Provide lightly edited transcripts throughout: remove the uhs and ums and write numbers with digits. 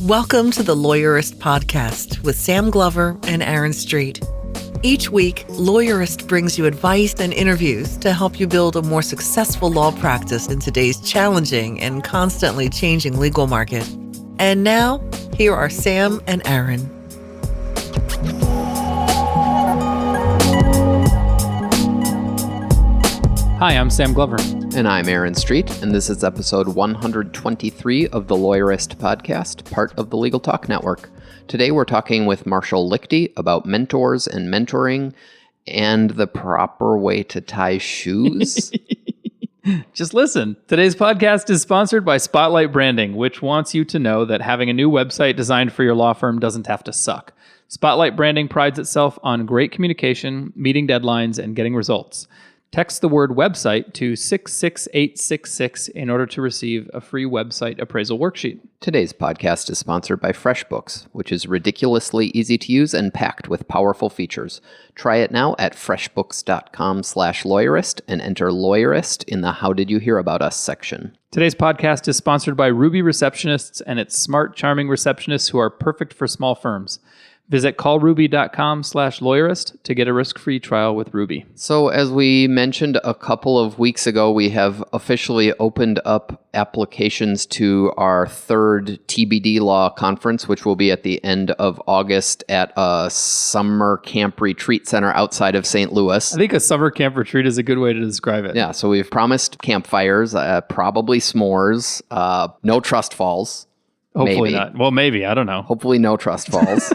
Welcome to the Lawyerist Podcast with Sam Glover and Aaron Street. Each week, Lawyerist brings you advice and interviews to help you build a more successful law practice in today's challenging and constantly changing legal market. And now, here are Sam and Aaron. Hi, I'm Sam Glover. And I'm Aaron Street, and this is episode 123 of the Lawyerist Podcast, part of the Legal Talk Network. Today we're talking with Marshall Lichty about mentors and mentoring and the proper way to tie shoes. Just listen. Today's podcast is sponsored by Spotlight Branding, which wants you to know that having a new website designed for your law firm doesn't have to suck. Spotlight Branding prides itself on great communication, meeting deadlines, and getting results. Text the word website to 66866 in order to receive a free website appraisal worksheet. Today's podcast is sponsored by FreshBooks, which is ridiculously easy to use and packed with powerful features. Try it now at freshbooks.com/lawyerist and enter Lawyerist in the How Did You Hear About Us section. Today's podcast is sponsored by Ruby Receptionists and its smart, charming receptionists who are perfect for small firms. Visit callruby.com/lawyerist to get a risk-free trial with Ruby. So as we mentioned a couple of weeks ago, we have officially opened up applications to our third TBD Law conference, which will be at the end of August at a summer camp retreat center outside of St. Louis. I think a summer camp retreat is a good way to describe it. Yeah, so we've promised campfires, probably s'mores, no trust falls. Hopefully maybe. not. Well, maybe. I don't know. Hopefully no trust falls.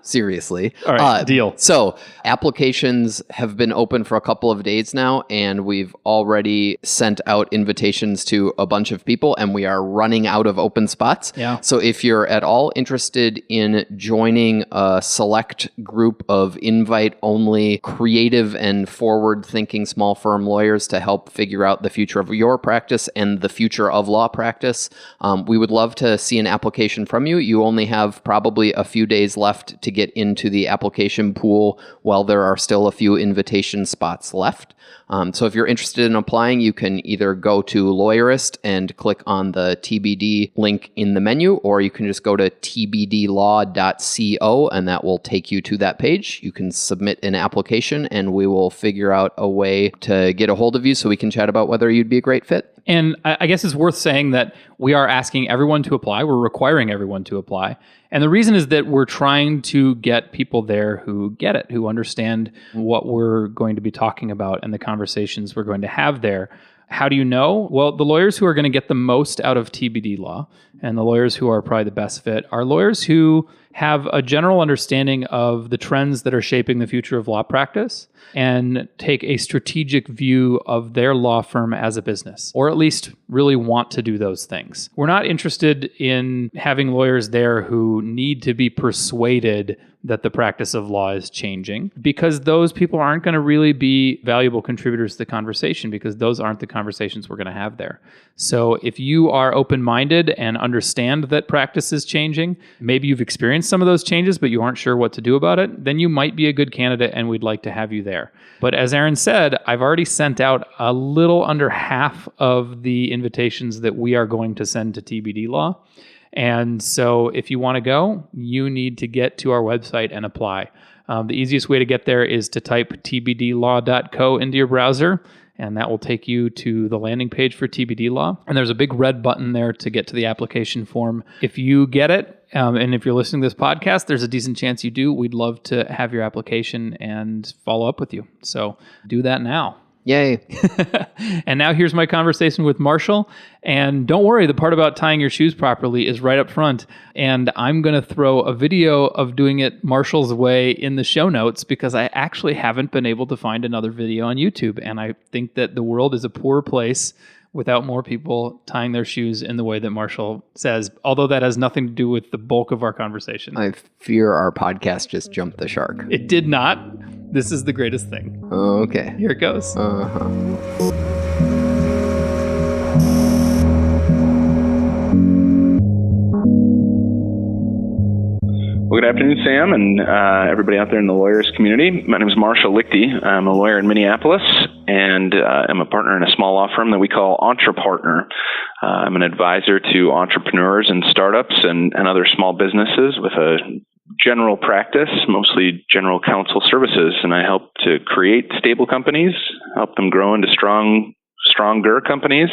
Seriously. All right, deal. So applications have been open for a couple of days now, and we've already sent out invitations to a bunch of people, and we are running out of open spots. Yeah. So if you're at all interested in joining a select group of invite-only, creative and forward-thinking small firm lawyers to help figure out the future of your practice and the future of law practice, we would love to see an application from you. You only have probably a few days left to get into the application pool while there are still a few invitation spots left. So if you're interested in applying, you can either go to Lawyerist and click on the TBD link in the menu, or you can just go to tbdlaw.co and that will take you to that page. You can submit an application and we will figure out a way to get a hold of you so we can chat about whether you'd be a great fit. And I guess it's worth saying that we are asking everyone to apply. We're requiring everyone to apply. And the reason is that we're trying to get people there who get it, who understand what we're going to be talking about and the conversations we're going to have there. How do you know? Well, the lawyers who are going to get the most out of TBD Law and the lawyers who are probably the best fit are lawyers who have a general understanding of the trends that are shaping the future of law practice and take a strategic view of their law firm as a business, or at least really want to do those things. We're not interested in having lawyers there who need to be persuaded that the practice of law is changing, because those people aren't going to really be valuable contributors to the conversation, because those aren't the conversations we're going to have there. So if you are open-minded and understand that practice is changing, maybe you've experienced some of those changes, but you aren't sure what to do about it, then you might be a good candidate and we'd like to have you there. But as Aaron said, I've already sent out a little under half of the invitations that we are going to send to TBD Law. And so if you want to go, you need to get to our website and apply. The easiest way to get there is to type tbdlaw.co into your browser, and that will take you to the landing page for TBD Law. And there's a big red button there to get to the application form. If you get it, and if you're listening to this podcast, there's a decent chance you do. We'd love to have your application and follow up with you. So do that now. Yay. And now here's my conversation with Marshall. And don't worry, the part about tying your shoes properly is right up front. And I'm going to throw a video of doing it Marshall's way in the show notes, because I actually haven't been able to find another video on YouTube. And I think that the world is a poor place without more people tying their shoes in the way that Marshall says, although that has nothing to do with the bulk of our conversation. I fear our podcast just jumped the shark. It did not. This is the greatest thing. Okay. Here it goes. Well, good afternoon, Sam, and everybody out there in the lawyers community. My name is Marshall Lichty. I'm a lawyer in Minneapolis, and I'm a partner in a small law firm that we call EntrePartner. I'm an advisor to entrepreneurs and startups and other small businesses with a general practice, mostly general counsel services, and I help to create stable companies, help them grow into stronger companies,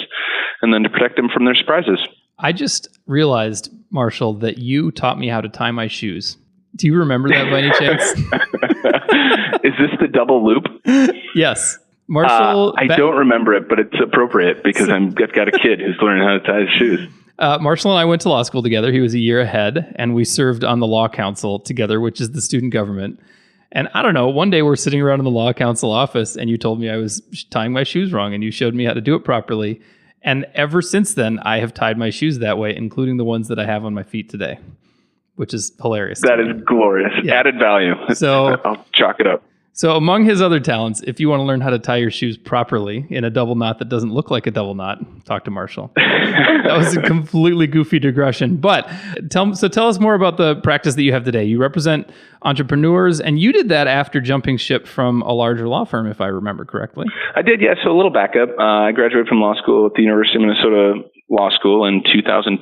and then to protect them from their surprises. I just realized, Marshall, that you taught me how to tie my shoes. Do you remember that by any chance? Is this the double loop? Yes. Marshall... I don't remember it, but it's appropriate because I've got a kid who's learning how to tie his shoes. Marshall and I went to law school together. He was a year ahead, and we served on the law council together, which is the student government. And I don't know, one day we're sitting around in the law council office, and you told me I was tying my shoes wrong, and you showed me how to do it properly. And ever since then, I have tied my shoes that way, including the ones that I have on my feet today, which is hilarious. That is glorious. Yeah. Added value. So I'll chalk it up. So among his other talents, if you want to learn how to tie your shoes properly in a double knot that doesn't look like a double knot, talk to Marshall. That was a completely goofy digression. But tell us more about the practice that you have today. You represent entrepreneurs, and you did that after jumping ship from a larger law firm, if I remember correctly. I did, yeah. So a little backup. I graduated from law school at the University of Minnesota Law School in 2002.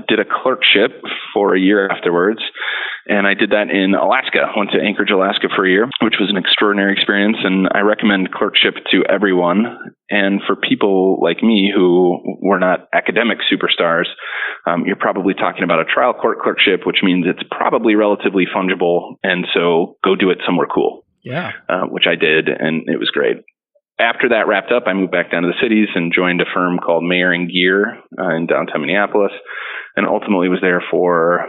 Did a clerkship for a year afterwards. And I did that in Alaska, went to Anchorage, Alaska for a year, which was an extraordinary experience. And I recommend clerkship to everyone. And for people like me who were not academic superstars, you're probably talking about a trial court clerkship, which means it's probably relatively fungible. And so go do it somewhere cool. Yeah. Which I did, and it was great. After that wrapped up, I moved back down to the cities and joined a firm called Mayer & Gear in downtown Minneapolis, and ultimately was there for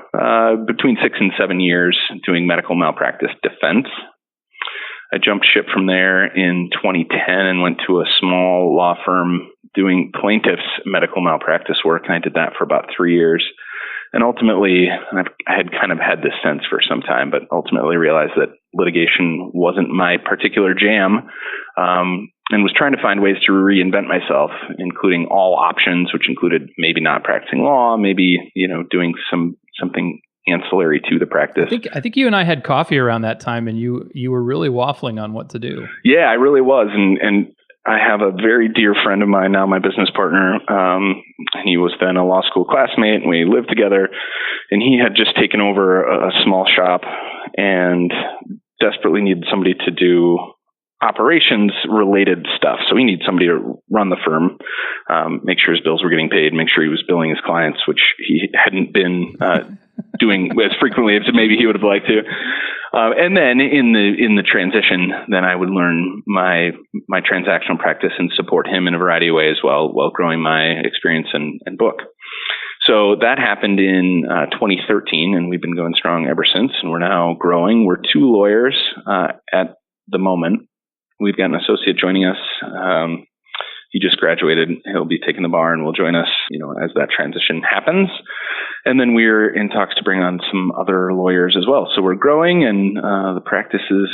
between 6 and 7 years doing medical malpractice defense. I jumped ship from there in 2010 and went to a small law firm doing plaintiffs' medical malpractice work, and I did that for about 3 years. And ultimately, I had kind of had this sense for some time, but ultimately realized that litigation wasn't my particular jam, and was trying to find ways to reinvent myself, including all options, which included maybe not practicing law, maybe, doing something ancillary to the practice. I think you and I had coffee around that time, and you were really waffling on what to do. Yeah, I really was. And I have a very dear friend of mine now, my business partner. He was then a law school classmate, and we lived together. And he had just taken over a small shop and desperately needed somebody to do operations related stuff. So he needed somebody to run the firm, make sure his bills were getting paid, make sure he was billing his clients, which he hadn't been doing as frequently as maybe he would have liked to. And then in the transition, then I would learn my transactional practice and support him in a variety of ways while growing my experience and book. So that happened in 2013, and we've been going strong ever since. And we're now growing. We're 2 lawyers at the moment. We've got an associate joining us. He just graduated. He'll be taking the bar and will join us, as that transition happens. And then we're in talks to bring on some other lawyers as well. So we're growing, and the practice is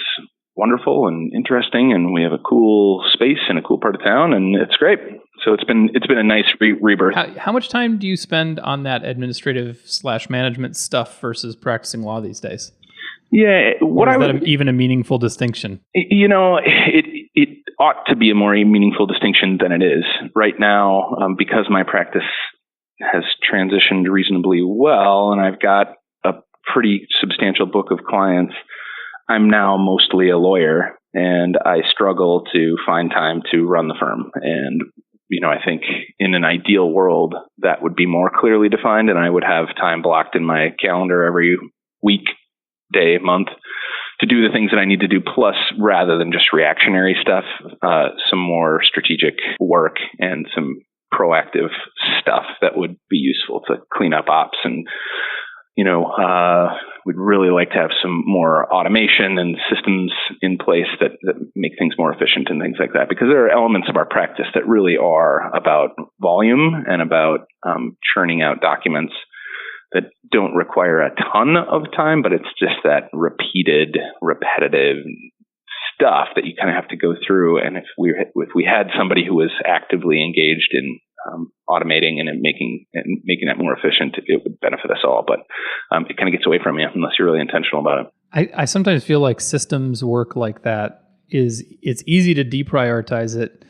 wonderful and interesting, and we have a cool space in a cool part of town, and it's great. So it's been a nice rebirth. How much time do you spend on that administrative/management stuff versus practicing law these days? Yeah, even a meaningful distinction? It ought to be a more meaningful distinction than it is right now, because my practice has transitioned reasonably well, and I've got a pretty substantial book of clients. I'm now mostly a lawyer, and I struggle to find time to run the firm. And I think in an ideal world, that would be more clearly defined, and I would have time blocked in my calendar every week, day, month to do the things that I need to do. Plus, rather than just reactionary stuff, some more strategic work and some proactive stuff that would be useful to clean up ops. And, we'd really like to have some more automation and systems in place that make things more efficient and things like that, because there are elements of our practice that really are about volume and about churning out documents that don't require a ton of time, but it's just that repeated, repetitive stuff that you kind of have to go through. And if we had somebody who was actively engaged in automating and making that more efficient, it would benefit us all. But it kind of gets away from you unless you're really intentional about it. I sometimes feel like systems work like that it's easy to deprioritize it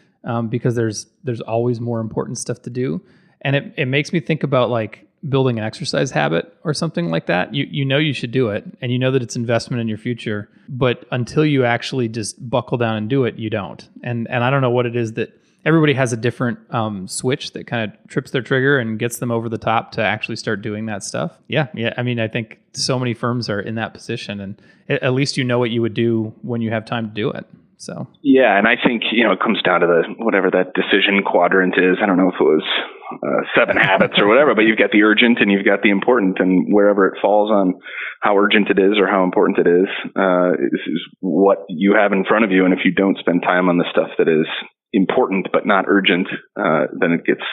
because there's always more important stuff to do. And it makes me think about like building an exercise habit or something like that. You know you should do it, and you know that it's investment in your future, but until you actually just buckle down and do it, you don't. And I don't know what it is that everybody has a different switch that kind of trips their trigger and gets them over the top to actually start doing that stuff. Yeah. I mean, I think so many firms are in that position, and at least you know what you would do when you have time to do it. So yeah, and I think it comes down to whatever that decision quadrant is. I don't know if it was 7 habits or whatever, but you've got the urgent and you've got the important, and wherever it falls on how urgent it is or how important it is what you have in front of you. And if you don't spend time on the stuff that is important but not urgent, then it gets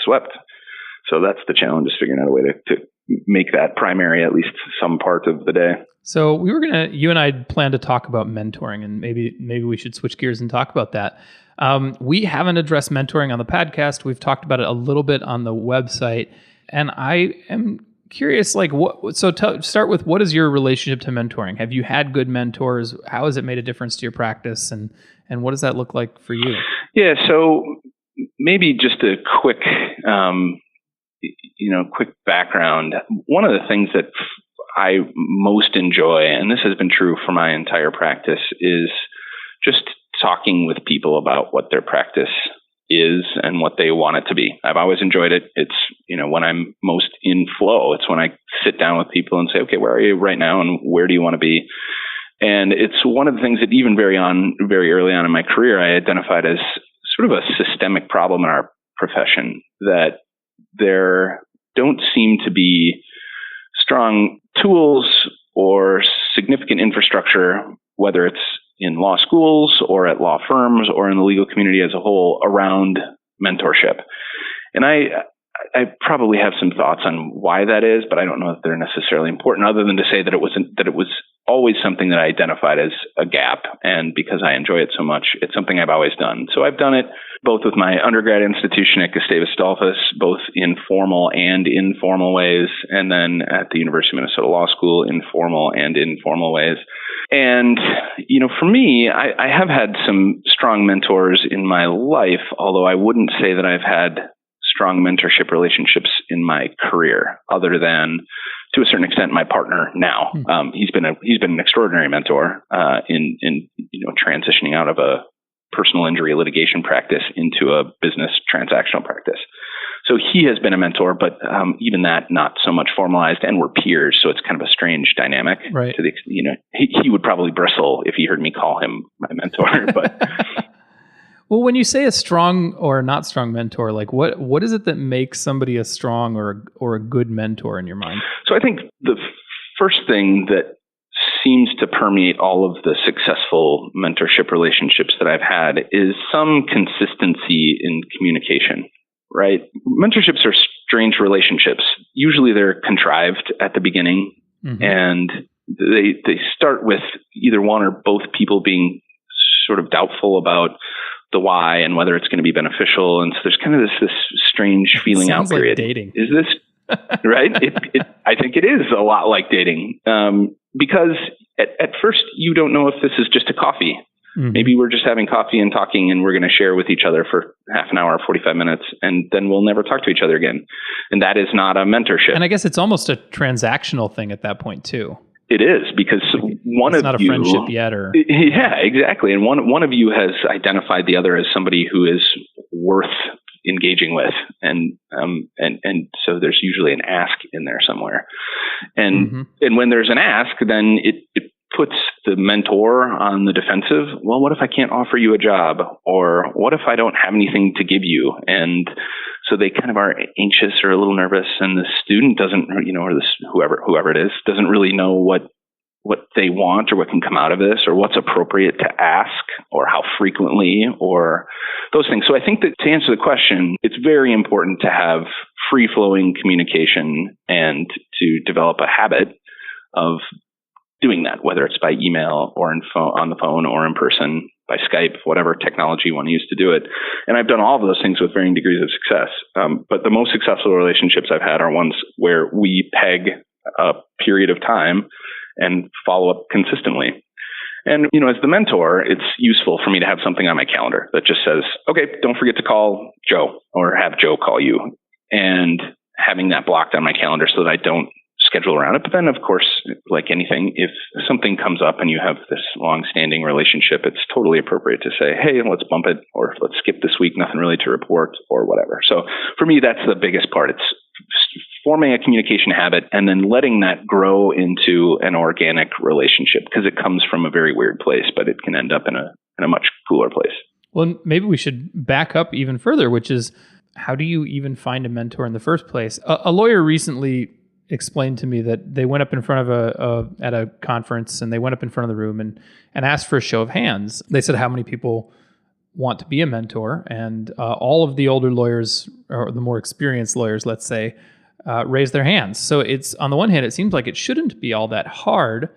swept. So that's the challenge, is figuring out a way to make that primary at least some part of the day. So you and I plan to talk about mentoring, and maybe we should switch gears and talk about that. We haven't addressed mentoring on the podcast. We've talked about it a little bit on the website, and I am curious, start with, what is your relationship to mentoring? Have you had good mentors? How has it made a difference to your practice? And what does that look like for you? Yeah. So maybe just a quick background. One of the things that I most enjoy, and this has been true for my entire practice, is just talking with people about what their practice is and what they want it to be. I've always enjoyed it. It's, when I'm most in flow, it's when I sit down with people and say, okay, where are you right now and where do you want to be? And it's one of the things that even very early on in my career, I identified as sort of a systemic problem in our profession, that there don't seem to be strong tools or significant infrastructure, whether it's in law schools or at law firms or in the legal community as a whole, around mentorship. And I probably have some thoughts on why that is, but I don't know if they're necessarily important, other than to say that it was always something that I identified as a gap. And because I enjoy it so much, it's something I've always done. So I've done it both with my undergrad institution at Gustavus Adolphus, both in formal and informal ways, and then at the University of Minnesota Law School in formal and informal ways. And, for me, I have had some strong mentors in my life, although I wouldn't say that I've had strong mentorship relationships in my career, other than, to a certain extent, my partner now. He's been an extraordinary mentor in transitioning out of a personal injury litigation practice into a business transactional practice. So he has been a mentor, but even that, not so much formalized, and we're peers, so it's kind of a strange dynamic. Right. To the he would probably bristle if he heard me call him my mentor, but. Well, when you say a strong or not strong mentor, like what is it that makes somebody a strong or a good mentor in your mind? So I think the first thing that seems to permeate all of the successful mentorship relationships that I've had is some consistency in communication, right? Mentorships are strange relationships. Usually they're contrived at the beginning, and they start with either one or both people being sort of doubtful about the why and whether it's going to be beneficial. And so there's kind of this strange feeling out period. Like dating. Is this right? I think it is a lot like dating, because at first you don't know if this is just a coffee. Maybe we're just having coffee and talking, and we're going to share with each other for half an hour, 45 minutes, and then we'll never talk to each other again. And that is not a mentorship. And I guess it's almost a transactional thing at that point too. It is, because one of you... It's not a friendship yet, or... Yeah, exactly. And one of you has identified the other as somebody who is worth engaging with. And so there's usually an ask in there somewhere. And when there's an ask, then it puts the mentor on the defensive. Well, what if I can't offer you a job? Or what if I don't have anything to give you? And so they kind of are anxious or a little nervous, and the student doesn't, or this whoever it is, doesn't really know what they want or what can come out of this, or what's appropriate to ask, or how frequently, or those things. So I think that to answer the question, it's very important to have free-flowing communication and to develop a habit of doing that, whether it's by email or on the phone or in person, by Skype, whatever technology you want to use to do it. And I've done all of those things with varying degrees of success. But the most successful relationships I've had are ones where we peg a period of time and follow up consistently. And, as the mentor, it's useful for me to have something on my calendar that just says, okay, don't forget to call Joe or have Joe call you, and having that blocked on my calendar so that I don't schedule around it. But then, of course, like anything, if something comes up and you have this long-standing relationship, it's totally appropriate to say, hey, let's bump it, or let's skip this week, nothing really to report, or whatever. So for me, that's the biggest part. It's forming a communication habit and then letting that grow into an organic relationship, because it comes from a very weird place, but it can end up in a much cooler place. Well, maybe we should back up even further, which is, how do you even find a mentor in the first place? A lawyer recently explained to me that they went up in front of at a conference, and they went up in front of the room and asked for a show of hands. They said, how many people want to be a mentor? And all of the older lawyers, or the more experienced lawyers, let's say, raised their hands. So it's, on the one hand, it seems like it shouldn't be all that hard,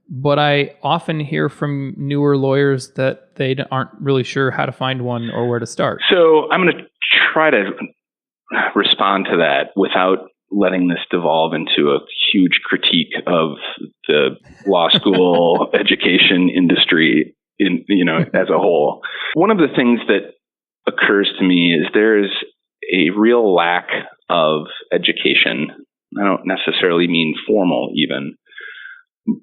but I often hear from newer lawyers that they aren't really sure how to find one or where to start. So I'm going to try to respond to that without letting this devolve into a huge critique of the law school education industry as a whole. One of the things that occurs to me is there's a real lack of education. I don't necessarily mean formal even,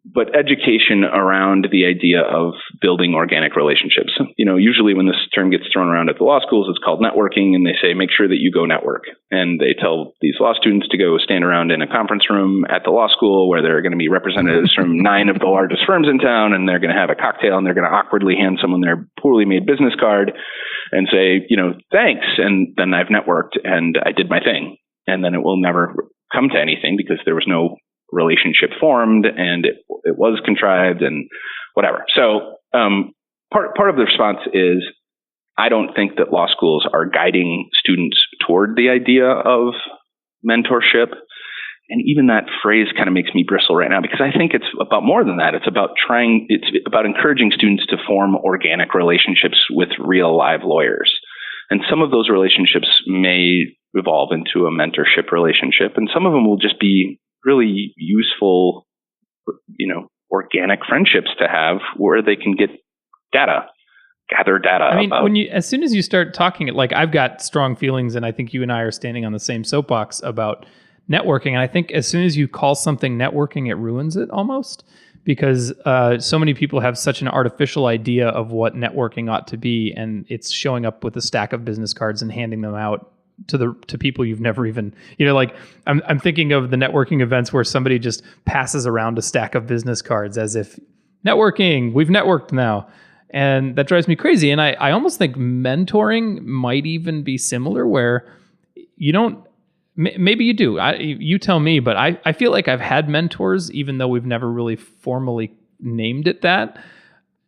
but education around the idea of building organic relationships. Usually when this term gets thrown around at the law schools, it's called networking, and they say, make sure that you go network. And they tell these law students to go stand around in a conference room at the law school where there are going to be representatives from 9 of the largest firms in town, and they're going to have a cocktail, and they're going to awkwardly hand someone their poorly made business card and say, thanks. And then I've networked and I did my thing. And then it will never come to anything because there was no relationship formed, and it was contrived and whatever. So part of the response is, I don't think that law schools are guiding students toward the idea of mentorship. And even that phrase kind of makes me bristle right now, because I think it's about more than that. It's about encouraging students to form organic relationships with real live lawyers. And some of those relationships may evolve into a mentorship relationship, and some of them will just be really useful, organic friendships to have where they can gather data. I mean, as soon as you start talking it, like, I've got strong feelings, and I think you and I are standing on the same soapbox about networking. And I think as soon as you call something networking, it ruins it almost, because so many people have such an artificial idea of what networking ought to be, and it's showing up with a stack of business cards and handing them out to people you've never even, I'm thinking of the networking events where somebody just passes around a stack of business cards as if networking, we've networked now. And that drives me crazy. And I almost think mentoring might even be similar, where you don't, maybe you do, you tell me, but I feel like I've had mentors, even though we've never really formally named it that.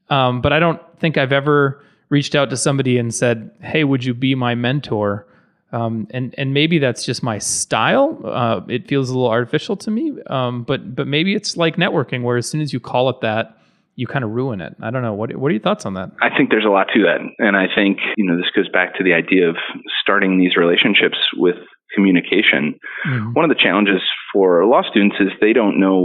But I don't think I've ever reached out to somebody and said, hey, would you be my mentor? And maybe that's just my style. It feels a little artificial to me. But maybe it's like networking, where as soon as you call it that, you kind of ruin it. I don't know. What are your thoughts on that? I think there's a lot to that. And I think, this goes back to the idea of starting these relationships with communication. Mm-hmm. One of the challenges for law students is they don't know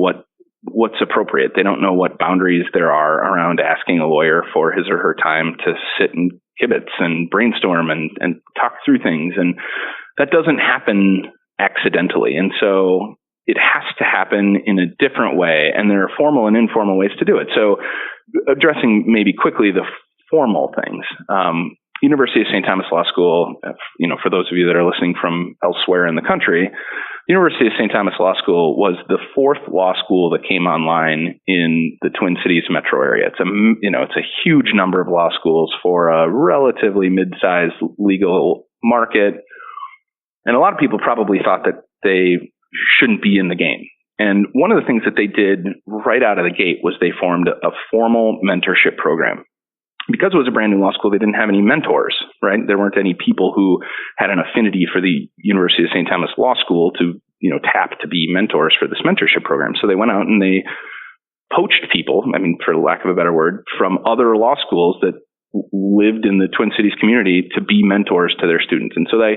what's appropriate. They don't know what boundaries there are around asking a lawyer for his or her time to sit and kibitz and brainstorm and talk through things. And that doesn't happen accidentally. And so it has to happen in a different way. And there are formal and informal ways to do it. So addressing maybe quickly the formal things. University of St. Thomas Law School, for those of you that are listening from elsewhere in the country, University of St. Thomas Law School was the 4th law school that came online in the Twin Cities metro area. It's a huge number of law schools for a relatively mid-sized legal market. And a lot of people probably thought that they shouldn't be in the game. And one of the things that they did right out of the gate was they formed a formal mentorship program. Because it was a brand new law school, they didn't have any mentors, right? There weren't any people who had an affinity for the University of St. Thomas Law School to, tap to be mentors for this mentorship program. So they went out and they poached people, for lack of a better word, from other law schools that lived in the Twin Cities community to be mentors to their students. And so they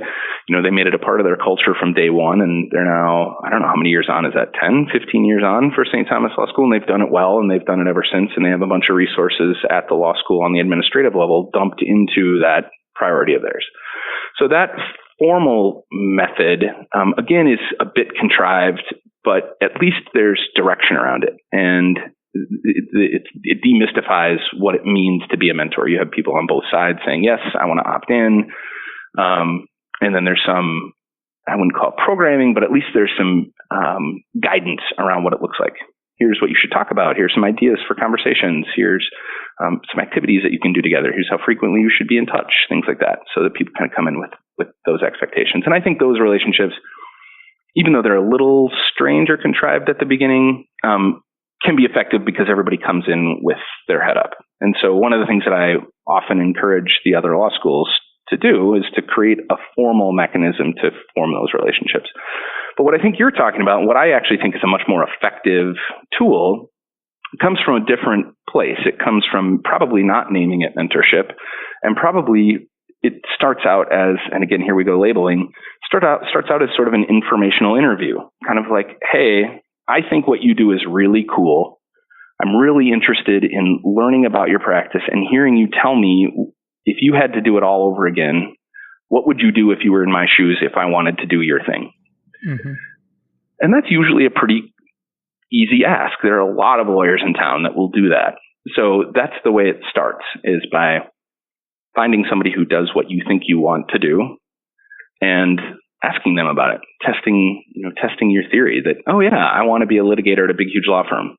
made it a part of their culture from day one. And they're now, I don't know how many years on, is that 10, 15 years on for St. Thomas Law School? And they've done it well, and they've done it ever since. And they have a bunch of resources at the law school on the administrative level dumped into that priority of theirs. So that formal method, again, is a bit contrived, but at least there's direction around it. And it demystifies what it means to be a mentor. You have people on both sides saying, yes, I want to opt in. And then there's some, I wouldn't call it programming, but at least there's some guidance around what it looks like. Here's what you should talk about. Here's some ideas for conversations. Here's some activities that you can do together. Here's how frequently you should be in touch, things like that, so that people kind of come in with those expectations. And I think those relationships, even though they're a little strange or contrived at the beginning, can be effective because everybody comes in with their head up. And so one of the things that I often encourage the other law schools to do is to create a formal mechanism to form those relationships. But what I think you're talking about, and what I actually think is a much more effective tool, comes from a different place. It comes from probably not naming it mentorship, and probably it starts out as, and again, here we go labeling, starts out as sort of an informational interview, kind of like, hey, I think what you do is really cool. I'm really interested in learning about your practice and hearing you tell me, if you had to do it all over again, what would you do if you were in my shoes if I wanted to do your thing? Mm-hmm. And that's usually a pretty easy ask. There are a lot of lawyers in town that will do that. So that's the way it starts, is by finding somebody who does what you think you want to do and asking them about it, testing your theory that, oh yeah, I want to be a litigator at a big, huge law firm.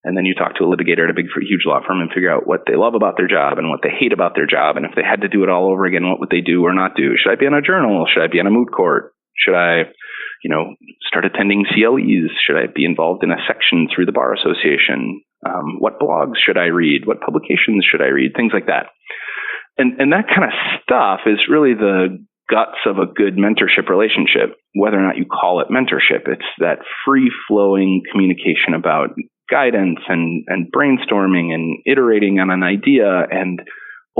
And then you talk to a litigator at a big, huge law firm and figure out what they love about their job and what they hate about their job. And if they had to do it all over again, what would they do or not do? Should I be on a journal? Should I be on a moot court? Should I, start attending CLEs? Should I be involved in a section through the Bar Association? What blogs should I read? What publications should I read? Things like that. And that kind of stuff is really the guts of a good mentorship relationship, whether or not you call it mentorship. It's that free-flowing communication about guidance and brainstorming and iterating on an idea and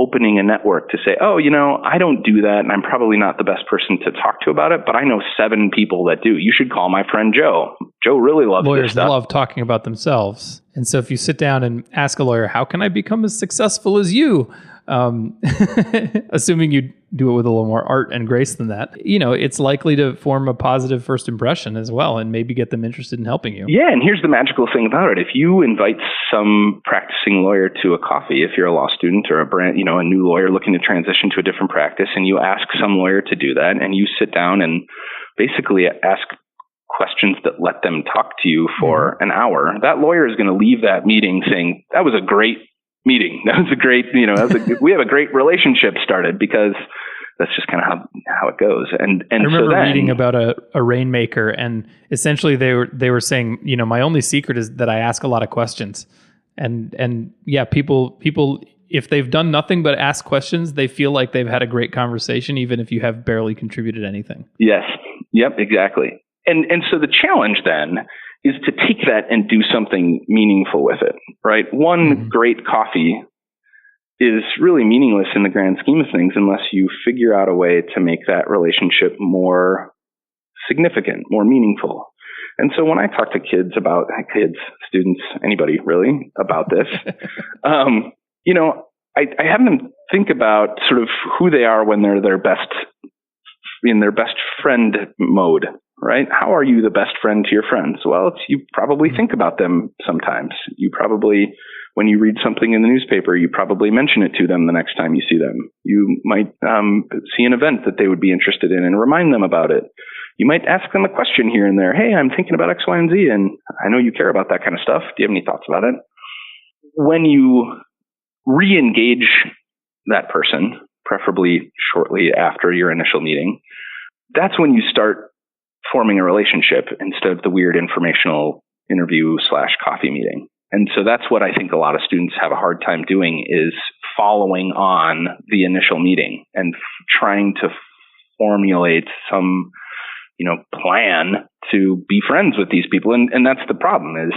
opening a network to say, oh, I don't do that, and I'm probably not the best person to talk to about it, but I know 7 people that do. You should call my friend Joe. Joe really loves this stuff. Lawyers love talking about themselves. And so if you sit down and ask a lawyer, how can I become as successful as you? Assuming you do it with a little more art and grace than that, it's likely to form a positive first impression as well, and maybe get them interested in helping you. Yeah, and here's the magical thing about it. If you invite some practicing lawyer to a coffee, if you're a law student or a new lawyer looking to transition to a different practice, and you ask some lawyer to do that, and you sit down and basically ask questions that let them talk to you for an hour, that lawyer is going to leave that meeting saying, that was a great meeting. That was a great, we have a great relationship started, because that's just kind of how it goes. And I remember reading about a rainmaker, and essentially they were saying, my only secret is that I ask a lot of questions, and yeah, people, if they've done nothing but ask questions, they feel like they've had a great conversation, even if you have barely contributed anything. Yes. Yep. Exactly. And so the challenge then is to take that and do something meaningful with it, right? One great coffee is really meaningless in the grand scheme of things unless you figure out a way to make that relationship more significant, more meaningful. And so when I talk to students, anybody really, about this, I have them think about sort of who they are when they're in their best friend mode. Right? How are you the best friend to your friends? Well, you probably think about them sometimes. You probably, when you read something in the newspaper, you probably mention it to them the next time you see them. You might see an event that they would be interested in and remind them about it. You might ask them a question here and there. Hey, I'm thinking about X, Y, and Z, and I know you care about that kind of stuff. Do you have any thoughts about it? When you re-engage that person, preferably shortly after your initial meeting, that's when you start forming a relationship instead of the weird informational interview / coffee meeting. And so that's what I think a lot of students have a hard time doing, is following on the initial meeting and trying to formulate some, plan to be friends with these people. And that's the problem is,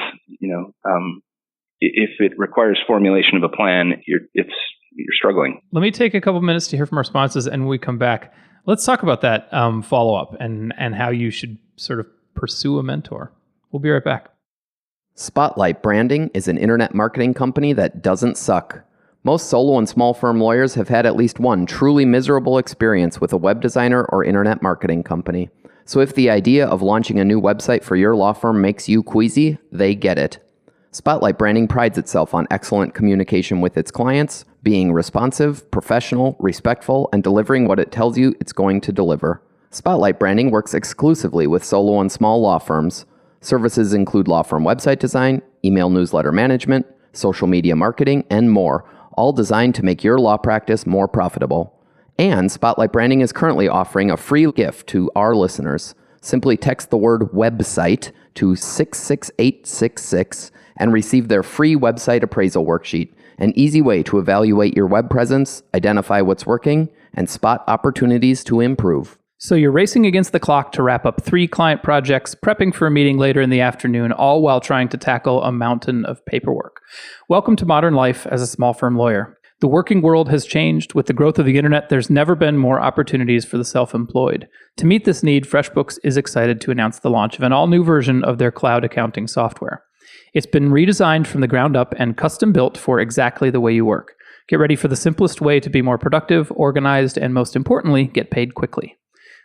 if it requires formulation of a plan, it's you're struggling. Let me take a couple minutes to hear from our sponsors, and when we come back, let's talk about that follow-up and how you should sort of pursue a mentor. We'll be right back. Spotlight Branding is an internet marketing company that doesn't suck. Most solo and small firm lawyers have had at least one truly miserable experience with a web designer or internet marketing company. So if the idea of launching a new website for your law firm makes you queasy, they get it. Spotlight Branding prides itself on excellent communication with its clients, being responsive, professional, respectful, and delivering what it tells you it's going to deliver. Spotlight Branding works exclusively with solo and small law firms. Services include law firm website design, email newsletter management, social media marketing, and more, all designed to make your law practice more profitable. And Spotlight Branding is currently offering a free gift to our listeners. Simply text the word website to 66866 and receive their free website appraisal worksheet, an easy way to evaluate your web presence, identify what's working, and spot opportunities to improve. So you're racing against the clock to wrap up 3 client projects, prepping for a meeting later in the afternoon, all while trying to tackle a mountain of paperwork. Welcome to modern life as a small firm lawyer. The working world has changed. With the growth of the internet, there's never been more opportunities for the self-employed. To meet this need, FreshBooks is excited to announce the launch of an all-new version of their cloud accounting software. It's been redesigned from the ground up and custom built for exactly the way you work. Get ready for the simplest way to be more productive, organized, and most importantly, get paid quickly.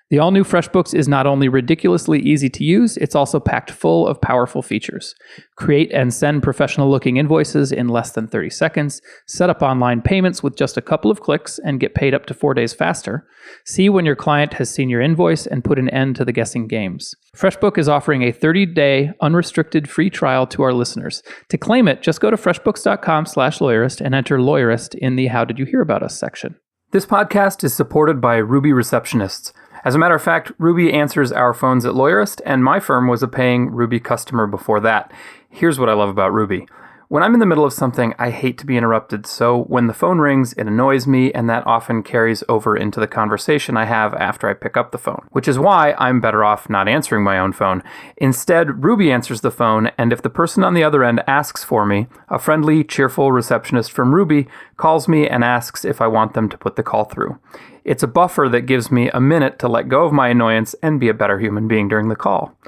The all-new FreshBooks is not only ridiculously easy to use, it's also packed full of powerful features. Create and send professional-looking invoices in less than 30 seconds, set up online payments with just a couple of clicks and get paid up to 4 days faster, see when your client has seen your invoice and put an end to the guessing games. FreshBook is offering a 30-day unrestricted free trial to our listeners. To claim it, just go to freshbooks.com/lawyerist and enter lawyerist in the How Did You Hear About Us section. This podcast is supported by Ruby Receptionists. As a matter of fact, Ruby answers our phones at Lawyerist, and my firm was a paying Ruby customer before that. Here's what I love about Ruby. When I'm in the middle of something, I hate to be interrupted, so when the phone rings, it annoys me, and that often carries over into the conversation I have after I pick up the phone, which is why I'm better off not answering my own phone. Instead, Ruby answers the phone, and if the person on the other end asks for me, a friendly, cheerful receptionist from Ruby calls me and asks if I want them to put the call through. It's a buffer that gives me a minute to let go of my annoyance and be a better human being during the call.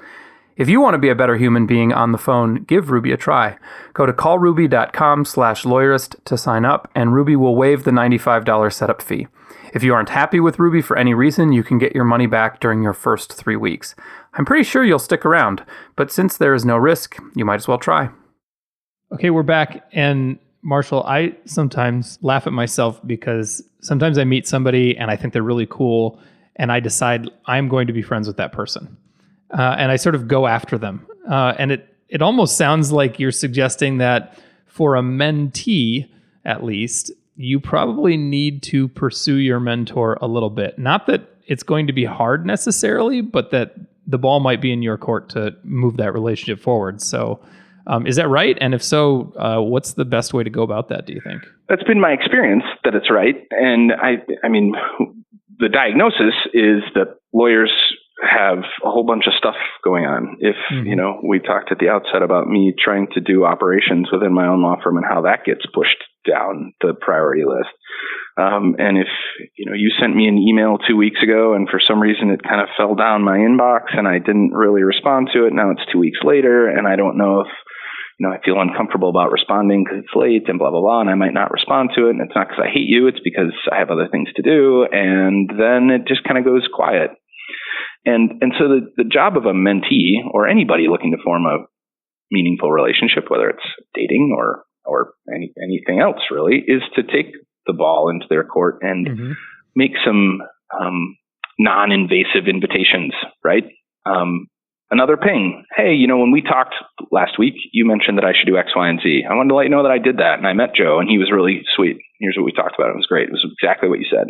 If you want to be a better human being on the phone, give Ruby a try. Go to callruby.com/lawyerist to sign up, and Ruby will waive the $95 setup fee. If you aren't happy with Ruby for any reason, you can get your money back during your first 3 weeks. I'm pretty sure you'll stick around, but since there is no risk, you might as well try. Okay, we're back, and Marshall, I sometimes laugh at myself because sometimes I meet somebody and I think they're really cool, and I decide I'm going to be friends with that person. And I sort of go after them. And it almost sounds like you're suggesting that for a mentee, at least, you probably need to pursue your mentor a little bit. Not that it's going to be hard necessarily, but that the ball might be in your court to move that relationship forward. So is that right? And if so, what's the best way to go about that, do you think? That's been my experience that it's right. And I mean, the diagnosis is that lawyers have a whole bunch of stuff going on. If, we talked at the outset about me trying to do operations within my own law firm and how that gets pushed down the priority list. And if, you sent me an email 2 weeks ago and for some reason it kind of fell down my inbox and I didn't really respond to it. Now it's 2 weeks later and I don't know if, I feel uncomfortable about responding because it's late and blah, blah, blah, and I might not respond to it. And it's not because I hate you. It's because I have other things to do. And then it just kind of goes quiet. And so the job of a mentee or anybody looking to form a meaningful relationship, whether it's dating or anything else really, is to take the ball into their court and make some non-invasive invitations, right? Another ping. Hey, when we talked last week, you mentioned that I should do X, Y, and Z. I wanted to let you know that I did that. And I met Joe and he was really sweet. Here's what we talked about. It was great. It was exactly what you said.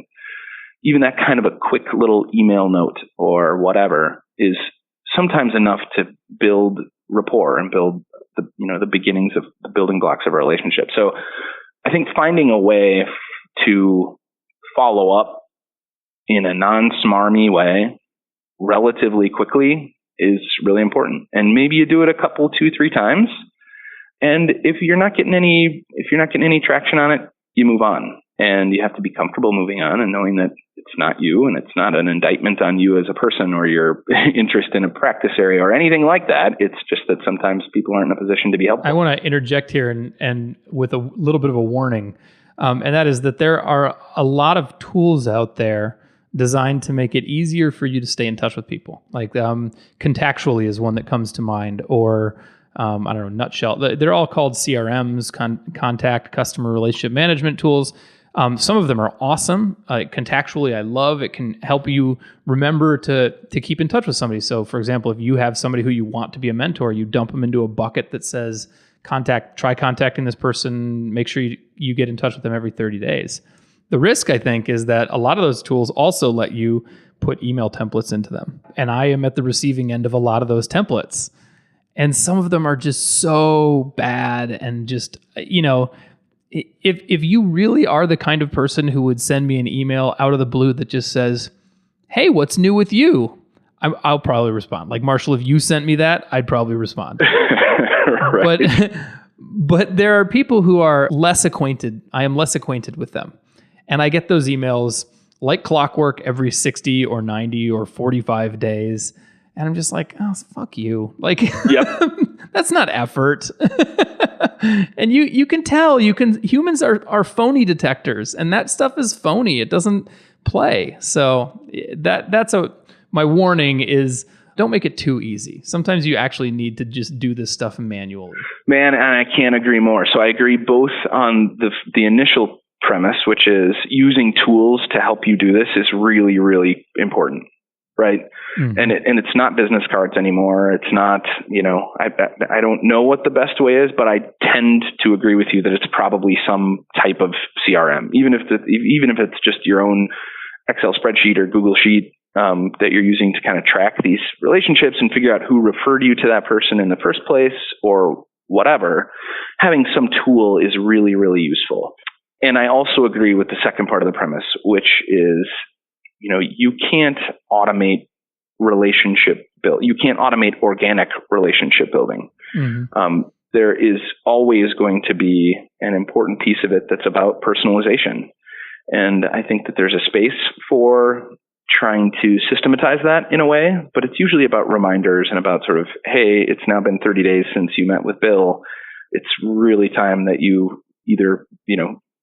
Even that kind of a quick little email note or whatever is sometimes enough to build rapport and build the beginnings of the building blocks of a relationship. So I think finding a way to follow up in a non-smarmy way relatively quickly is really important. And maybe you do it a couple, 2-3 times. And if you're not getting any traction on it, you move on. and you have to be comfortable moving on and knowing that it's not you and it's not an indictment on you as a person or your interest in a practice area or anything like that. It's just that sometimes people aren't in a position to be helpful. I want to interject here and with a little bit of a warning, and that is that there are a lot of tools out there designed to make it easier for you to stay in touch with people. Like Contactually is one that comes to mind, or I don't know, Nutshell. They're all called CRMs, contact customer relationship management tools. Some of them are awesome. Contactually, I love. It can help you remember to keep in touch with somebody. So, for example, if you have somebody who you want to be a mentor, you dump them into a bucket that says, try contacting this person, make sure you get in touch with them every 30 days. The risk, I think, is that a lot of those tools also let you put email templates into them. And I am at the receiving end of a lot of those templates. And some of them are just so bad and just, if you really are the kind of person who would send me an email out of the blue that just says, hey, what's new with you? I'll probably respond. Like, Marshall, if you sent me that, I'd probably respond. Right. But there are people who are less acquainted. I am less acquainted with them. And I get those emails like clockwork every 60 or 90 or 45 days. And I'm just like, oh, fuck you. Like, yep. That's not effort. And you can tell, humans are phony detectors, and that stuff is phony. It doesn't play. So my warning is, don't make it too easy. Sometimes you actually need to just do this stuff manually. Man, and I can't agree more. So I agree both on the initial premise, which is using tools to help you do this is really, really important, right? Mm-hmm. And it's not business cards anymore. It's not, I don't know what the best way is, but I tend to agree with you that it's probably some type of CRM, even if it's just your own Excel spreadsheet or Google Sheet that you're using to kind of track these relationships and figure out who referred you to that person in the first place or whatever. Having some tool is really, really useful. And I also agree with the second part of the premise, which is, you can't automate relationship build. You can't automate organic relationship building. Mm-hmm. There is always going to be an important piece of it that's about personalization. And I think that there's a space for trying to systematize that in a way, but it's usually about reminders and about sort of, hey, it's now been 30 days since you met with Bill. It's really time that you either,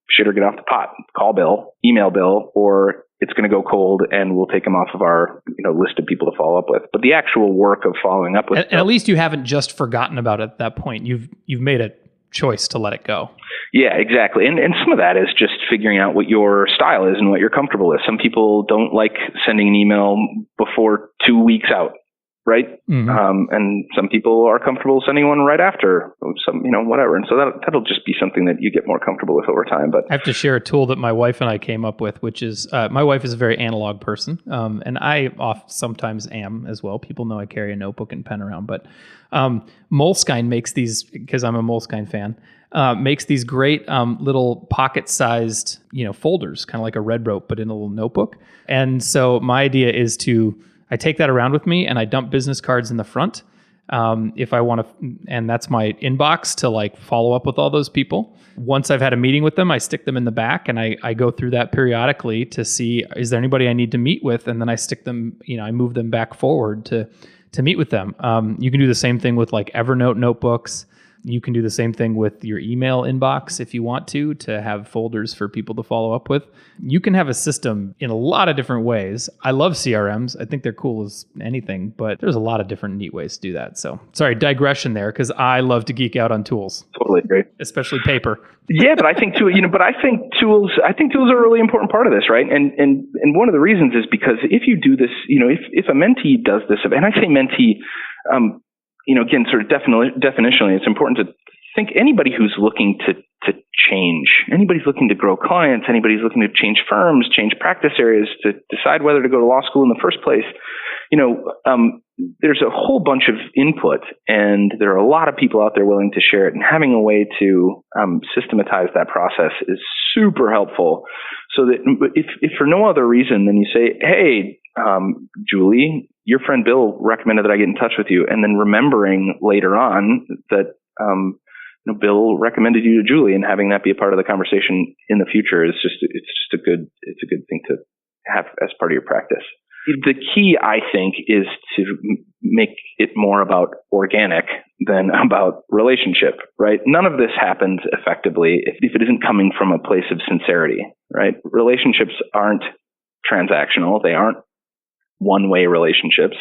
shit or get off the pot, call Bill, email Bill, or it's going to go cold and we'll take him off of our list of people to follow up with. But the actual work of following up with, and at least you haven't just forgotten about it at that point. You've made a choice to let it go. Yeah, exactly. And some of that is just figuring out what your style is and what you're comfortable with. Some people don't like sending an email before 2 weeks out, right? Mm-hmm. And some people are comfortable sending one right after, whatever. And so that'll just be something that you get more comfortable with over time. But I have to share a tool that my wife and I came up with, which is, my wife is a very analog person. And I sometimes am as well. People know I carry a notebook and pen around, but Moleskine makes these, because I'm a Moleskine fan, makes these great little pocket-sized, folders, kind of like a red rope, but in a little notebook. And so my idea is I take that around with me and I dump business cards in the front. If I want to, and that's my inbox to follow up with all those people. Once I've had a meeting with them, I stick them in the back and I go through that periodically to see, is there anybody I need to meet with? And then I stick them, I move them back forward to meet with them. You can do the same thing with Evernote notebooks. You can do the same thing with your email inbox if you want to have folders for people to follow up with. You can have a system in a lot of different ways. I love CRMs. I think they're cool as anything, but there's a lot of different neat ways to do that. So sorry, digression there, because I love to geek out on tools. Totally great. Especially paper. Yeah, but I think tools are a really important part of this, right? And one of the reasons is because if you do this, if a mentee does this, and I say mentee, again, sort of definitionally, it's important to think anybody who's looking to change, anybody's looking to grow clients, anybody's looking to change firms, change practice areas, to decide whether to go to law school in the first place. There's a whole bunch of input, and there are a lot of people out there willing to share it. And having a way to systematize that process is super helpful. So that if for no other reason than you say, hey, Julie, your friend Bill recommended that I get in touch with you, and then remembering later on that Bill recommended you to Julie, and having that be a part of the conversation in the future is just a good thing to have as part of your practice. The key, I think, is to make it more about organic than about relationship, right? None of this happens effectively if it isn't coming from a place of sincerity, right? Relationships aren't transactional. They aren't one-way relationships.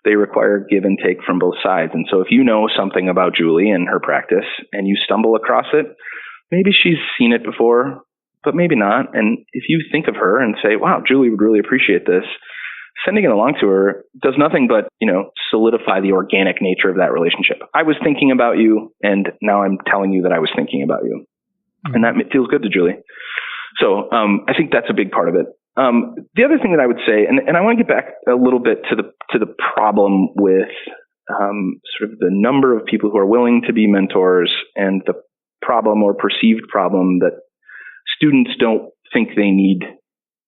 They require give and take from both sides. And so if you know something about Julie and her practice and you stumble across it, maybe she's seen it before, but maybe not. And if you think of her and say, wow, Julie would really appreciate this, sending it along to her does nothing but, solidify the organic nature of that relationship. I was thinking about you, and now I'm telling you that I was thinking about you. And that feels good to Julie. So I think that's a big part of it. The other thing that I would say, and I want to get back a little bit to the problem with sort of the number of people who are willing to be mentors, and the problem or perceived problem that students don't think they need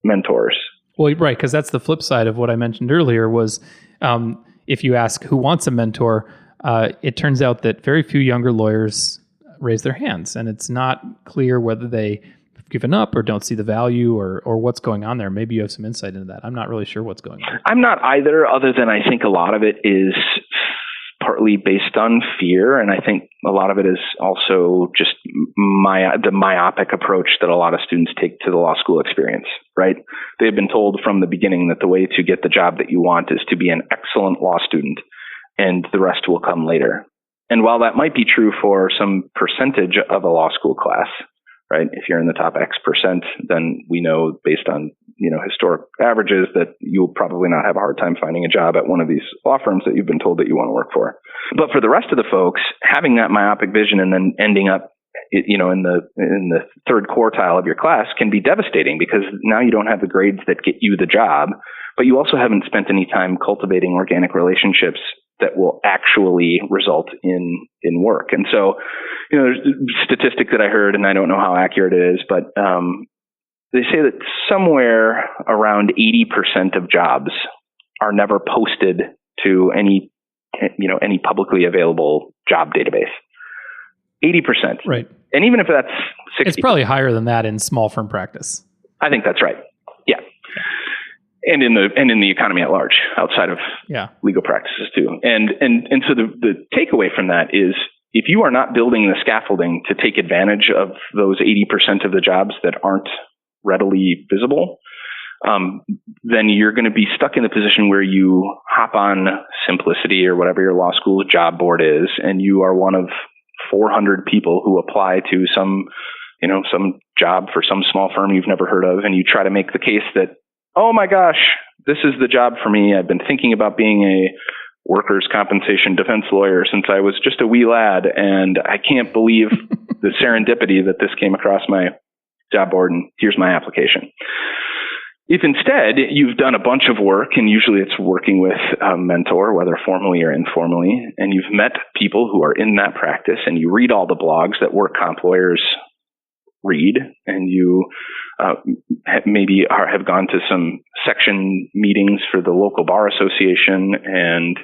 mentors. Well, right, because that's the flip side of what I mentioned earlier was if you ask who wants a mentor, it turns out that very few younger lawyers raise their hands, and it's not clear whether they have given up or don't see the value or what's going on there. Maybe you have some insight into that. I'm not really sure what's going on. I'm not either, other than I think a lot of it is partly based on fear, and I think a lot of it is also just the myopic approach that a lot of students take to the law school experience, right? They've been told from the beginning that the way to get the job that you want is to be an excellent law student, and the rest will come later. And while that might be true for some percentage of a law school class, right? If you're in the top X percent, then we know based on, historic averages that you'll probably not have a hard time finding a job at one of these law firms that you've been told that you want to work for. But for the rest of the folks, having that myopic vision and then ending up, in the third quartile of your class can be devastating, because now you don't have the grades that get you the job, but you also haven't spent any time cultivating organic relationships that will actually result in work. And so, there's a statistic that I heard, and I don't know how accurate it is, but they say that somewhere around 80% of jobs are never posted to any publicly available job database. 80%. Right. And even if that's 60%. It's probably higher than that in small firm practice. I think that's right. Yeah. And in the economy at large, outside of legal practices too. And so the takeaway from that is, if you are not building the scaffolding to take advantage of those 80% of the jobs that aren't readily visible, then you're going to be stuck in the position where you hop on Simplicity or whatever your law school job board is, and you are one of 400 people who apply to some job for some small firm you've never heard of, and you try to make the case that, oh my gosh, this is the job for me. I've been thinking about being a workers' compensation defense lawyer since I was just a wee lad, and I can't believe the serendipity that this came across my job board, and here's my application. If instead you've done a bunch of work, and usually it's working with a mentor, whether formally or informally, and you've met people who are in that practice, and you read all the blogs that work comp lawyers read, and you maybe have gone to some section meetings for the local bar association, and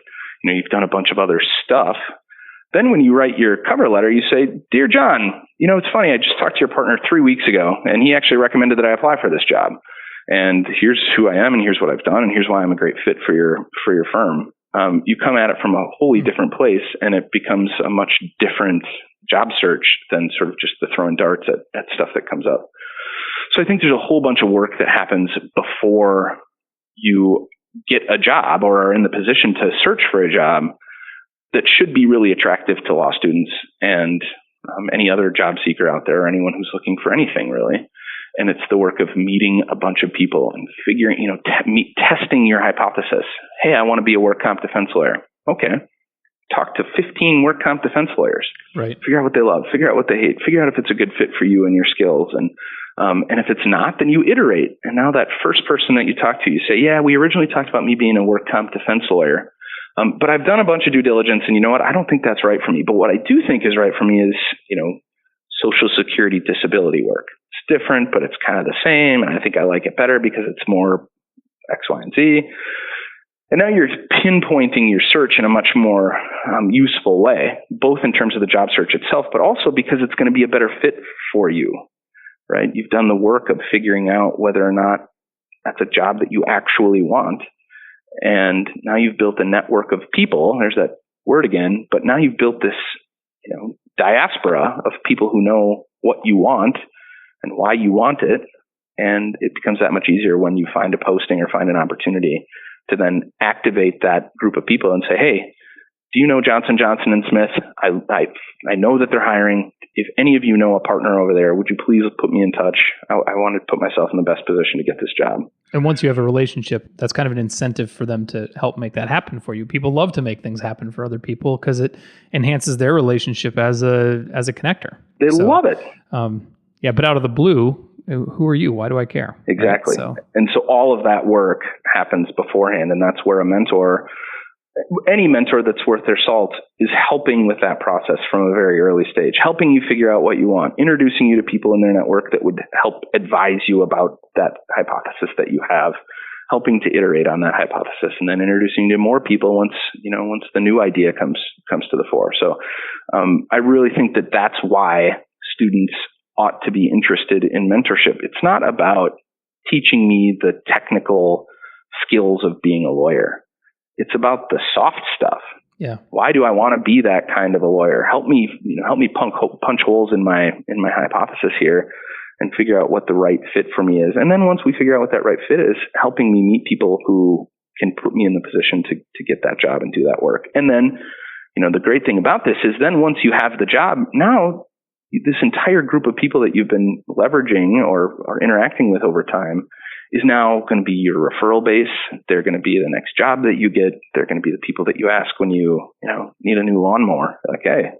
you've done a bunch of other stuff. Then when you write your cover letter, you say, "Dear John, it's funny, I just talked to your partner 3 weeks ago, and he actually recommended that I apply for this job. And here's who I am, and here's what I've done, and here's why I'm a great fit for your firm." You come at it from a wholly different place, and it becomes a much different job search than sort of just the throwing darts at stuff that comes up. So I think there's a whole bunch of work that happens before you get a job or are in the position to search for a job that should be really attractive to law students and any other job seeker out there, or anyone who's looking for anything really. And it's the work of meeting a bunch of people and figuring, testing your hypothesis. Hey, I want to be a work comp defense lawyer. Okay. Talk to 15 work comp defense lawyers. Right. Figure out what they love. Figure out what they hate. Figure out if it's a good fit for you and your skills. And if it's not, then you iterate. And now that first person that you talk to, you say, yeah, we originally talked about me being a work comp defense lawyer. But I've done a bunch of due diligence, and you know what? I don't think that's right for me. But what I do think is right for me is, Social Security disability work. It's different, but it's kind of the same. And I think I like it better because it's more X, Y, and Z. And now you're pinpointing your search in a much more useful way, both in terms of the job search itself, but also because it's going to be a better fit for you, right? You've done the work of figuring out whether or not that's a job that you actually want. And now you've built a network of people. There's that word again, but now you've built this, diaspora of people who know what you want and why you want it. And it becomes that much easier when you find a posting or find an opportunity to then activate that group of people and say, hey, do you know Johnson, Johnson & Smith? I know that they're hiring. If any of you know a partner over there, would you please put me in touch? I want to put myself in the best position to get this job. And once you have a relationship, that's kind of an incentive for them to help make that happen for you. People love to make things happen for other people because it enhances their relationship as a connector. They love it. But out of the blue, who are you? Why do I care? Exactly. Right? And so all of that work happens beforehand, and that's where any mentor that's worth their salt is helping with that process from a very early stage, helping you figure out what you want, introducing you to people in their network that would help advise you about that hypothesis that you have, helping to iterate on that hypothesis, and then introducing you to more people once the new idea comes to the fore. So I really think that that's why students ought to be interested in mentorship. It's not about teaching me the technical skills of being a lawyer. It's about the soft stuff. Yeah. Why do I want to be that kind of a lawyer? Help me punch holes in my hypothesis here and figure out what the right fit for me is. And then once we figure out what that right fit is, helping me meet people who can put me in the position to get that job and do that work. And then, the great thing about this is then once you have the job, now this entire group of people that you've been leveraging or interacting with over time is now going to be your referral base. They're going to be the next job that you get. They're going to be the people that you ask when you need a new lawnmower. Like, hey,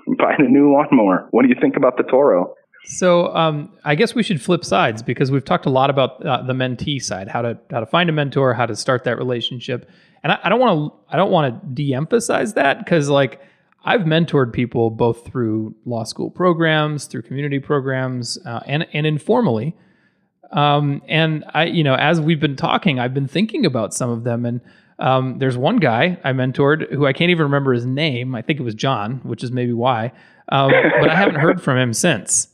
I'm buying a new lawnmower. What do you think about the Toro? So I guess we should flip sides because we've talked a lot about the mentee side, how to find a mentor, how to start that relationship. And I don't want to de-emphasize that because I've mentored people both through law school programs, through community programs, and informally. And I, as we've been talking, I've been thinking about some of them. And there's one guy I mentored who I can't even remember his name. I think it was John, which is maybe why. But I haven't heard from him since.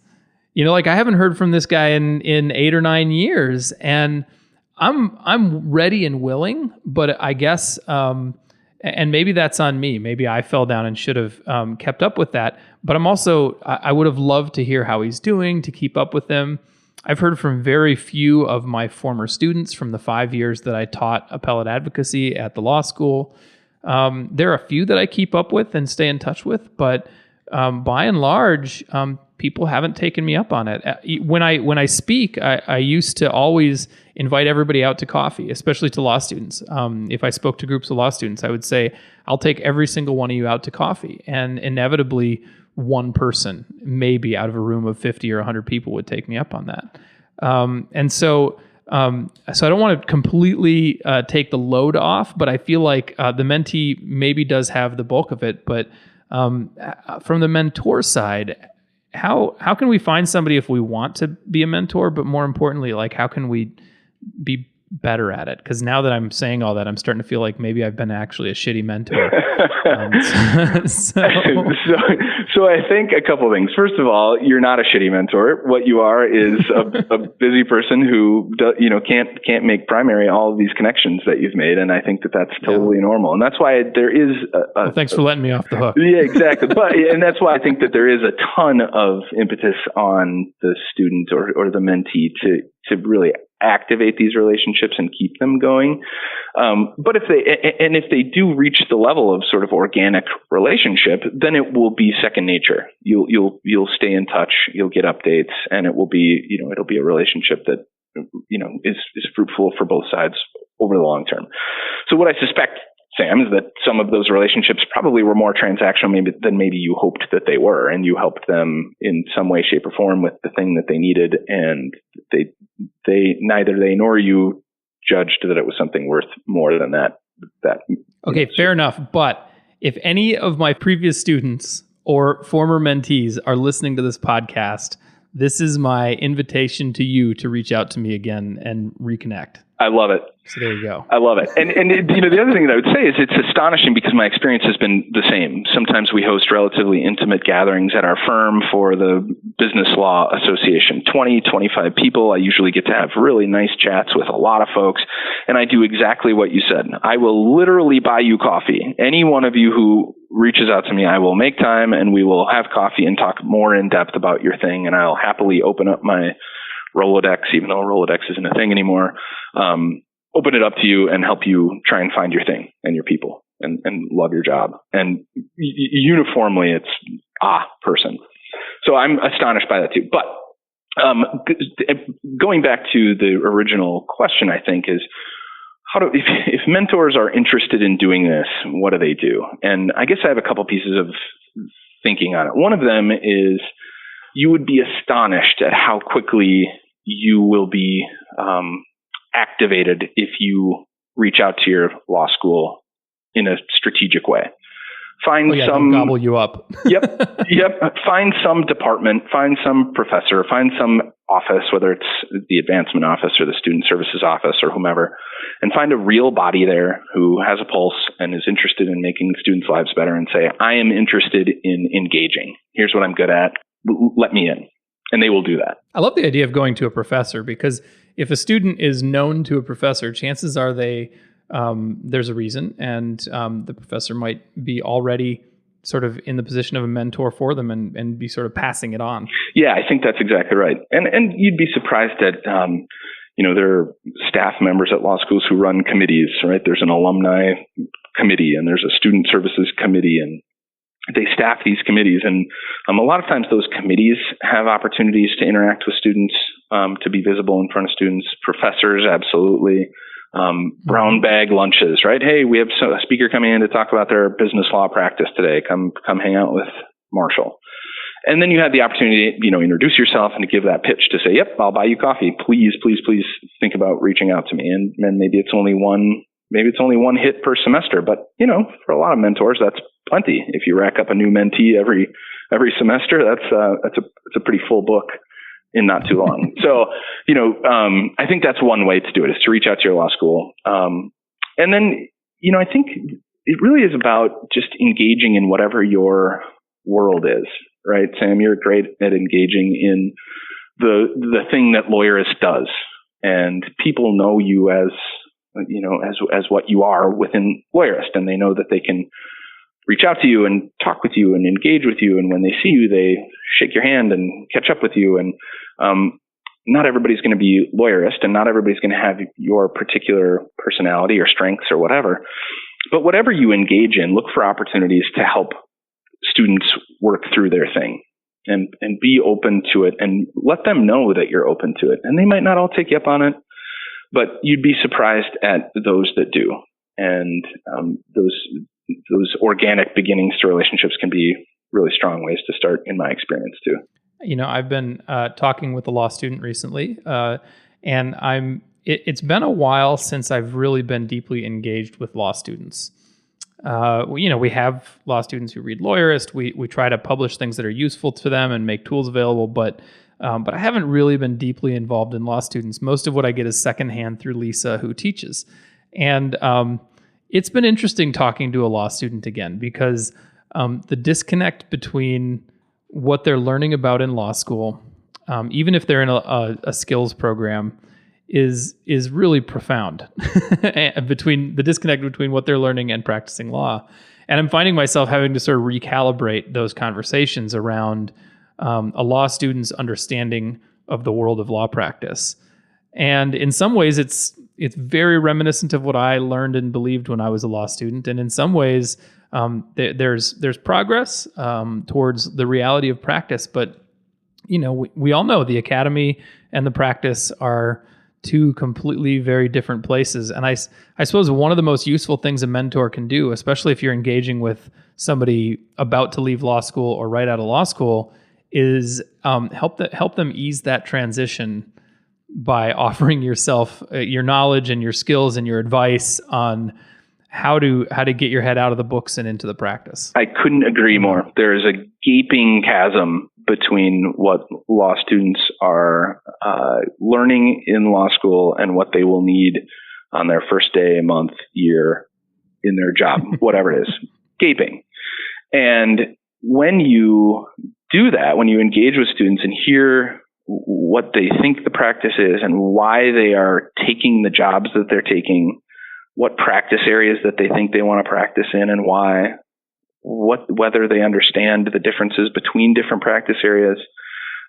I haven't heard from this guy in 8 or 9 years, and I'm ready and willing. But I guess, and maybe that's on me. Maybe I fell down and should have kept up with that. But I would have loved to hear how he's doing, to keep up with him. I've heard from very few of my former students from the 5 years that I taught appellate advocacy at the law school. There are a few that I keep up with and stay in touch with, but by and large, people haven't taken me up on it. When I speak, I used to always invite everybody out to coffee, especially to law students. If I spoke to groups of law students, I would say, I'll take every single one of you out to coffee. And inevitably, one person, maybe out of a room of 50 or 100 people, would take me up on that. So I don't want to completely take the load off, but I feel like the mentee maybe does have the bulk of it. But from the mentor side, how can we find somebody if we want to be a mentor? But more importantly, how can we be better at it? Because now that I'm saying all that, I'm starting to feel like maybe I've been actually a shitty mentor. So I think a couple of things. First of all, you're not a shitty mentor. What you are is a busy person who can't make primary all of these connections that you've made, and I think that's totally normal. And that's why there is well, thanks for letting me off the hook. Yeah, exactly. And that's why I think that there is a ton of impetus on the student or the mentee to really activate these relationships and keep them going. But if they do reach the level of sort of organic relationship, then it will be second nature. You'll stay in touch, you'll get updates, and it will be, it'll be a relationship that, is fruitful for both sides over the long term. So what I suspect, Sam, is that some of those relationships probably were more transactional than maybe you hoped that they were, and you helped them in some way, shape, or form with the thing that they needed, and neither they nor you judged that it was something worth more than that. Okay, fair enough. But if any of my previous students or former mentees are listening to this podcast, this is my invitation to you to reach out to me again and reconnect. I love it. So there you go. I love it. And the other thing that I would say is it's astonishing because my experience has been the same. Sometimes we host relatively intimate gatherings at our firm for the Business Law Association, 20, 25 people. I usually get to have really nice chats with a lot of folks. And I do exactly what you said. I will literally buy you coffee. Any one of you who reaches out to me, I will make time and we will have coffee and talk more in depth about your thing. And I'll happily open up my Rolodex, even though Rolodex isn't a thing anymore, open it up to you and help you try and find your thing and your people and love your job. And uniformly, it's person. So I'm astonished by that too. But going back to the original question, I think is if mentors are interested in doing this, what do they do? And I guess I have a couple pieces of thinking on it. One of them is you would be astonished at how quickly you will be activated if you reach out to your law school in a strategic way. Find some gobble you up. Yep. Find some department, find some professor, find some office, whether it's the advancement office or the student services office or whomever, and find a real body there who has a pulse and is interested in making students' lives better and say, I am interested in engaging. Here's what I'm good at. Let me in. And they will do that. I love the idea of going to a professor because if a student is known to a professor, chances are there's a reason, and the professor might be already sort of in the position of a mentor for them and be sort of passing it on. Yeah, I think that's exactly right. And you'd be surprised that, there are staff members at law schools who run committees, right? There's an alumni committee and there's a student services committee, and they staff these committees. And a lot of times those committees have opportunities to interact with students, to be visible in front of students. Professors, absolutely. Brown bag lunches, right? Hey, we have a speaker coming in to talk about their business law practice today. Come hang out with Marshall. And then you have the opportunity to, introduce yourself and to give that pitch to say, yep, I'll buy you coffee. Please think about reaching out to me. And maybe it's only one hit per semester, but for a lot of mentors, that's plenty. If you rack up a new mentee every semester, that's a pretty full book in not too long. So, I think that's one way to do it, is to reach out to your law school. And then, I think it really is about just engaging in whatever your world is, right? Sam, you're great at engaging in the thing that Lawyerist does. And people know you as what you are within Lawyerist, and they know that they can reach out to you and talk with you and engage with you. And when they see you, they shake your hand and catch up with you. And not everybody's going to be Lawyerist, and not everybody's going to have your particular personality or strengths or whatever. But whatever you engage in, look for opportunities to help students work through their thing and be open to it, and let them know that you're open to it. And they might not all take you up on it, but you'd be surprised at those that do. And those organic beginnings to relationships can be really strong ways to start, in my experience too. I've been talking with a law student recently, and it's been a while since I've really been deeply engaged with law students. We have law students who read Lawyerist. We try to publish things that are useful to them and make tools available, but I haven't really been deeply involved in law students. Most of what I get is secondhand through Lisa, who teaches. And it's been interesting talking to a law student again, because the disconnect between what they're learning about in law school, even if they're in a skills program, is really profound. Between the disconnect between what they're learning and practicing law. And I'm finding myself having to sort of recalibrate those conversations around a law student's understanding of the world of law practice. And in some ways, it's very reminiscent of what I learned and believed when I was a law student. And in some ways, there's progress towards the reality of practice. But we all know the academy and the practice are two completely very different places. And I suppose one of the most useful things a mentor can do, especially if you're engaging with somebody about to leave law school or right out of law school, is help them ease that transition by offering yourself your knowledge and your skills and your advice on how to get your head out of the books and into the practice. I couldn't agree more. There is a gaping chasm between what law students are learning in law school and what they will need on their first day, month, year in their job, whatever it is, gaping. And when you do that, when you engage with students and hear what they think the practice is and why they are taking the jobs that they're taking, what practice areas that they think they want to practice in and why, whether they understand the differences between different practice areas,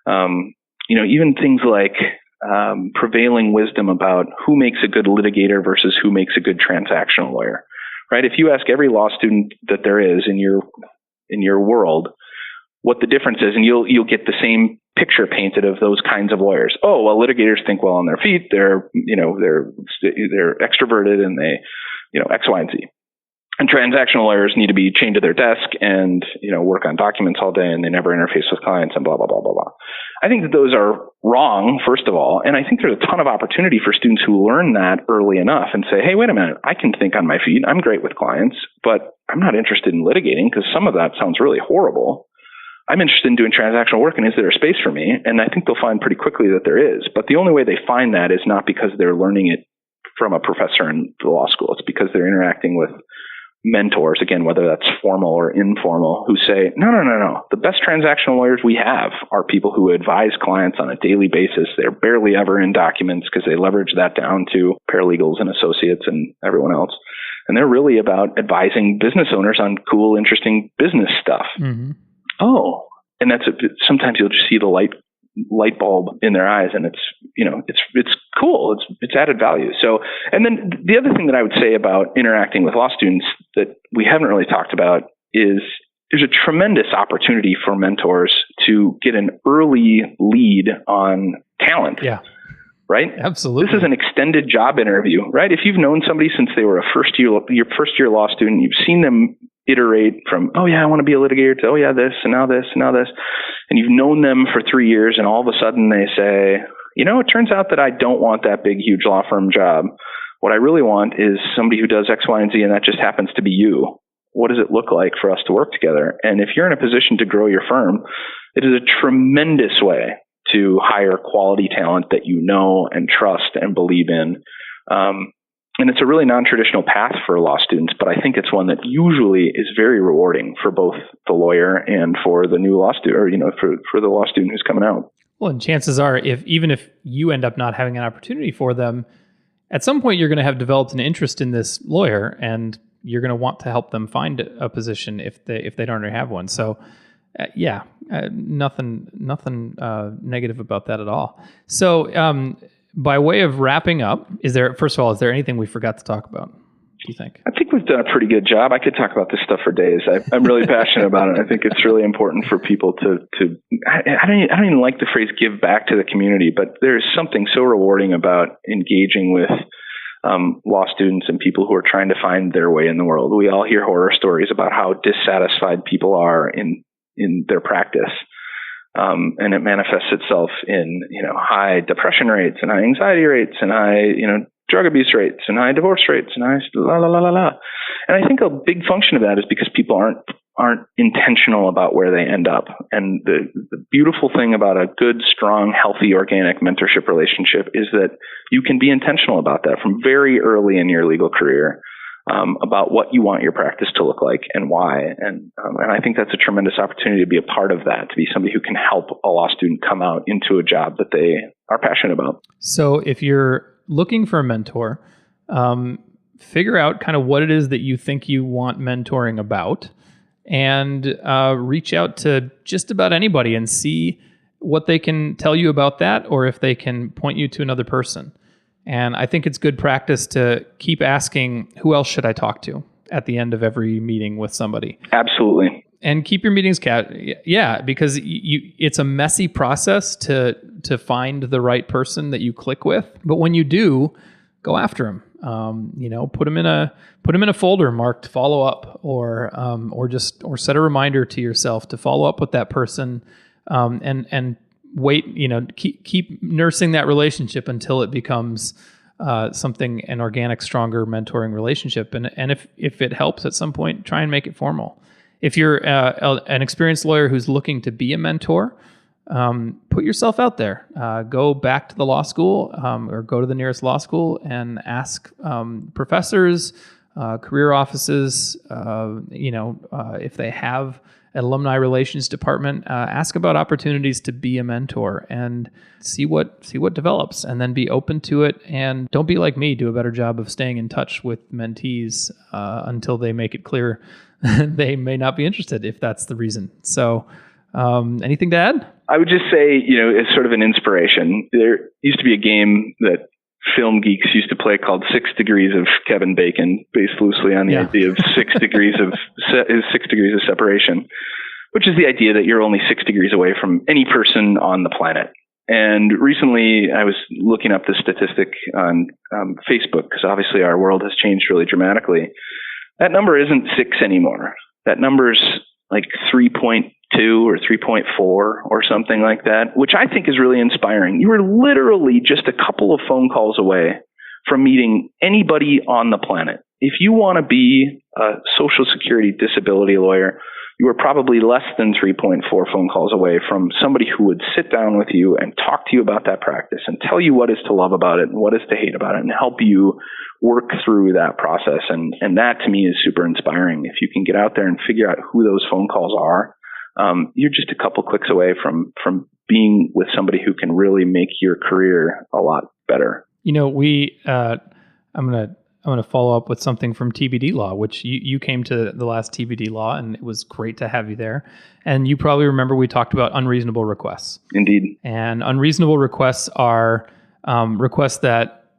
even things like prevailing wisdom about who makes a good litigator versus who makes a good transactional lawyer, right? If you ask every law student that there is in your world what the difference is, and you'll get the same picture painted of those kinds of lawyers. Oh, well, litigators think well on their feet. They're extroverted and they, X, Y, and Z. And transactional lawyers need to be chained to their desk and, work on documents all day and they never interface with clients and blah, blah, blah, blah, blah. I think that those are wrong, first of all. And I think there's a ton of opportunity for students who learn that early enough and say, hey, wait a minute, I can think on my feet. I'm great with clients, but I'm not interested in litigating because some of that sounds really horrible. I'm interested in doing transactional work, and is there a space for me? And I think they'll find pretty quickly that there is. But the only way they find that is not because they're learning it from a professor in the law school. It's because they're interacting with mentors, again, whether that's formal or informal, who say, no. The best transactional lawyers we have are people who advise clients on a daily basis. They're barely ever in documents because they leverage that down to paralegals and associates and everyone else. And they're really about advising business owners on cool, interesting business stuff. Mm-hmm. Oh, and sometimes you'll just see the light bulb in their eyes, and it's cool. It's added value. So, and then the other thing that I would say about interacting with law students that we haven't really talked about is there's a tremendous opportunity for mentors to get an early lead on talent. Yeah. Right? Absolutely. This is an extended job interview, right? If you've known somebody since they were your first year law student, you've seen them iterate from, oh yeah, I want to be a litigator, to, oh yeah, this, and now this, and now this. And you've known them for 3 years, and all of a sudden they say, it turns out that I don't want that big, huge law firm job. What I really want is somebody who does X, Y, and Z, and that just happens to be you. What does it look like for us to work together? And if you're in a position to grow your firm, it is a tremendous way to hire quality talent that you know and trust and believe in. And it's a really non-traditional path for law students, but I think it's one that usually is very rewarding for both the lawyer and for the new law student, or, for the law student who's coming out. Well, and chances are, even if you end up not having an opportunity for them, at some point you're going to have developed an interest in this lawyer, and you're going to want to help them find a position if they don't already have one. So, nothing negative about that at all. So, by way of wrapping up, first of all, is there anything we forgot to talk about, do you think? I think we've done a pretty good job. I could talk about this stuff for days. I'm really passionate about it. I think it's really important for people to I don't even like the phrase give back to the community, but there's something so rewarding about engaging with law students and people who are trying to find their way in the world. We all hear horror stories about how dissatisfied people are in their practice. And it manifests itself in, high depression rates and high anxiety rates and high, drug abuse rates and high divorce rates and high la la la la la. And I think a big function of that is because people aren't intentional about where they end up. And the beautiful thing about a good, strong, healthy, organic mentorship relationship is that you can be intentional about that from very early in your legal career. About what you want your practice to look like and why. And I think that's a tremendous opportunity to be a part of that, to be somebody who can help a law student come out into a job that they are passionate about. So if you're looking for a mentor, figure out kind of what it is that you think you want mentoring about, and reach out to just about anybody and see what they can tell you about that, or if they can point you to another person. And I think it's good practice to keep asking, who else should I talk to at the end of every meeting with somebody? Absolutely. And keep your meetings because it's a messy process to find the right person that you click with. But when you do, go after them. Put them in a folder marked follow up, or set a reminder to yourself to follow up with that person, and wait, keep nursing that relationship until it becomes an organic, stronger mentoring relationship. And if it helps at some point, try and make it formal. If you're an experienced lawyer who's looking to be a mentor, put yourself out there. Go back to the law school or go to the nearest law school and ask professors, career offices, if they have an alumni relations department, ask about opportunities to be a mentor and see what develops, and then be open to it. And don't be like me, do a better job of staying in touch with mentees until they make it clear they may not be interested, if that's the reason. So anything to add? I would just say, it's sort of an inspiration. There used to be a game that film geeks used to play called 6 Degrees of Kevin Bacon, based loosely on the idea of 6 degrees of separation, which is the idea that you're only 6 degrees away from any person on the planet. And recently I was looking up the statistic on Facebook, because obviously our world has changed really dramatically. That number isn't 6 anymore. That number's like 3.2 or 3.4 or something like that, which I think is really inspiring. You are literally just a couple of phone calls away from meeting anybody on the planet. If you want to be a Social Security disability lawyer, you are probably less than 3.4 phone calls away from somebody who would sit down with you and talk to you about that practice and tell you what is to love about it and what is to hate about it and help you work through that process. And that to me is super inspiring. If you can get out there and figure out who those phone calls are, you're just a couple clicks away from being with somebody who can really make your career a lot better. I'm going to follow up with something from TBD Law, which you came to the last TBD Law, and it was great to have you there. And you probably remember we talked about unreasonable requests. Indeed. And unreasonable requests are requests that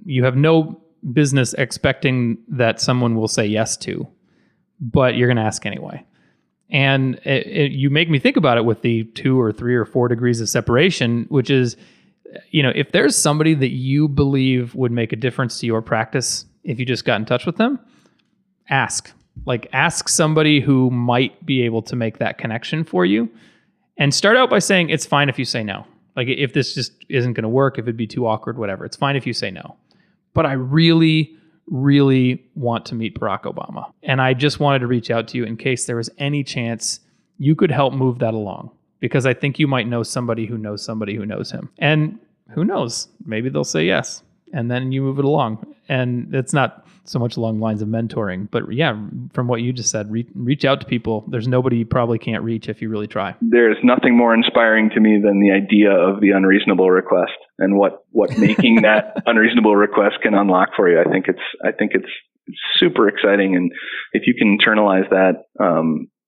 you have no business expecting that someone will say yes to, but you're going to ask anyway. And you make me think about it with the 2 or 3 or 4 degrees of separation, which is, if there's somebody that you believe would make a difference to your practice, if you just got in touch with them, ask somebody who might be able to make that connection for you, and start out by saying, it's fine if you say no. Like, if this just isn't going to work, if it'd be too awkward, whatever, it's fine if you say no. But I really, really want to meet Barack Obama. And I just wanted to reach out to you in case there was any chance you could help move that along, because I think you might know somebody who knows somebody who knows him. And who knows, maybe they'll say yes, and then you move it along. And it's not so much along lines of mentoring, but yeah, from what you just said, reach out to people. There's nobody you probably can't reach if you really try. There's nothing more inspiring to me than the idea of the unreasonable request and what making that unreasonable request can unlock for you. I think it's super exciting, and if you can internalize that,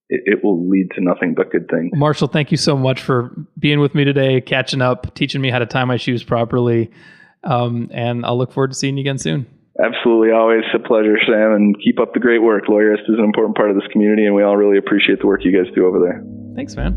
it will lead to nothing but good things. Marshall, thank you so much for being with me today, catching up, teaching me how to tie my shoes properly. And I'll look forward to seeing you again soon. Absolutely. Always a pleasure, Sam, and keep up the great work. Lawyerist is an important part of this community, and we all really appreciate the work you guys do over there. Thanks, man.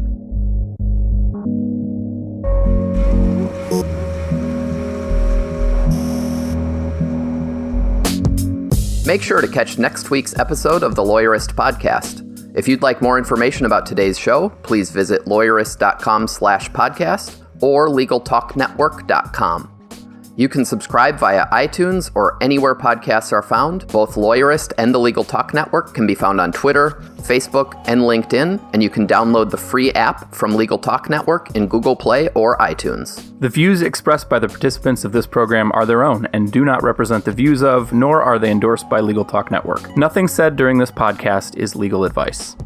Make sure to catch next week's episode of the Lawyerist podcast. If you'd like more information about today's show, please visit lawyerist.com/podcast or LegalTalkNetwork.com. You can subscribe via iTunes or anywhere podcasts are found. Both Lawyerist and the Legal Talk Network can be found on Twitter, Facebook, and LinkedIn, and you can download the free app from Legal Talk Network in Google Play or iTunes. The views expressed by the participants of this program are their own and do not represent the views of, nor are they endorsed by Legal Talk Network. Nothing said during this podcast is legal advice.